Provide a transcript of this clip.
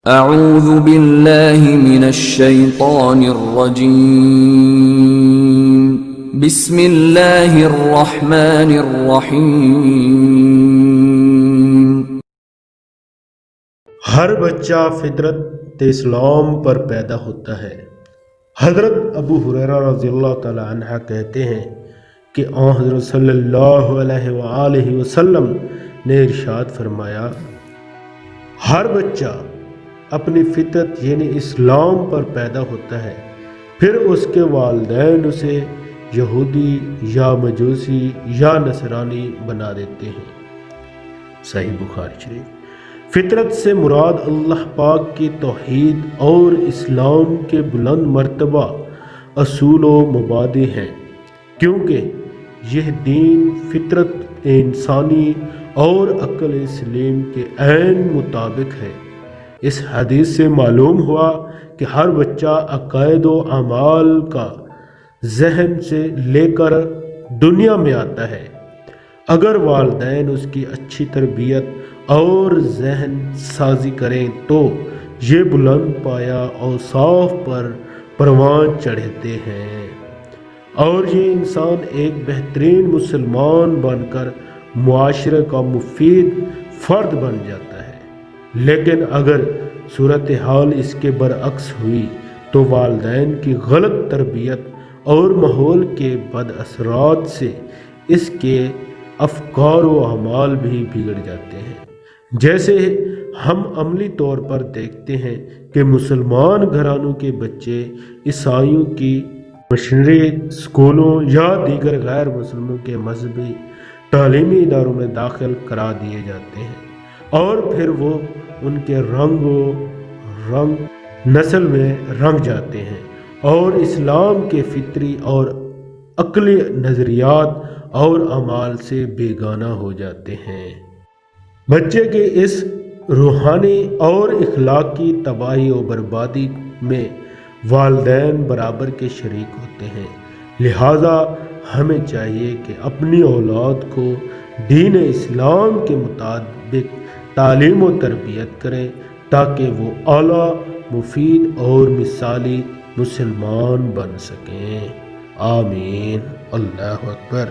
اعوذ باللہ من الشیطان الرجیم بسم اللہ الرحمن الرحیم۔ ہر بچہ فطرت اسلام پر پیدا ہوتا ہے۔ حضرت ابو ہریرہ رضی اللہ تعالی عنہ کہتے ہیں کہ حضرت صلی اللہ علیہ وآلہ وسلم نے ارشاد فرمایا، ہر بچہ اپنی فطرت یعنی اسلام پر پیدا ہوتا ہے، پھر اس کے والدین اسے یہودی یا مجوسی یا نصرانی بنا دیتے ہیں۔ صحیح بخاری شریف۔ فطرت سے مراد اللہ پاک کی توحید اور اسلام کے بلند مرتبہ اصول و مبادئ ہیں، کیونکہ یہ دین فطرت انسانی اور عقل سلیم کے عین مطابق ہے۔ اس حدیث سے معلوم ہوا کہ ہر بچہ عقائد و اعمال کا ذہن سے لے کر دنیا میں آتا ہے۔ اگر والدین اس کی اچھی تربیت اور ذہن سازی کریں تو یہ بلند پایا اوصاف پر پروان چڑھتے ہیں اور یہ انسان ایک بہترین مسلمان بن کر معاشرے کا مفید فرد بن جاتا ہے۔ لیکن اگر صورتحال اس کے برعکس ہوئی تو والدین کی غلط تربیت اور ماحول کے بد اثرات سے اس کے افکار و اعمال بھی بگڑ جاتے ہیں۔ جیسے ہم عملی طور پر دیکھتے ہیں کہ مسلمان گھرانوں کے بچے عیسائیوں کی مشنری اسکولوں یا دیگر غیر مسلموں کے مذہبی تعلیمی اداروں میں داخل کرا دیے جاتے ہیں، اور پھر وہ ان کے رنگ نسل میں رنگ جاتے ہیں اور اسلام کے فطری اور عقلی نظریات اور اعمال سے بیگانہ ہو جاتے ہیں۔ بچے کے اس روحانی اور اخلاقی تباہی و بربادی میں والدین برابر کے شریک ہوتے ہیں۔ لہذا ہمیں چاہیے کہ اپنی اولاد کو دین اسلام کے مطابق تعلیم و تربیت کریں تاکہ وہ اعلیٰ، مفید اور مثالی مسلمان بن سکیں۔ آمین۔ اللہ اکبر۔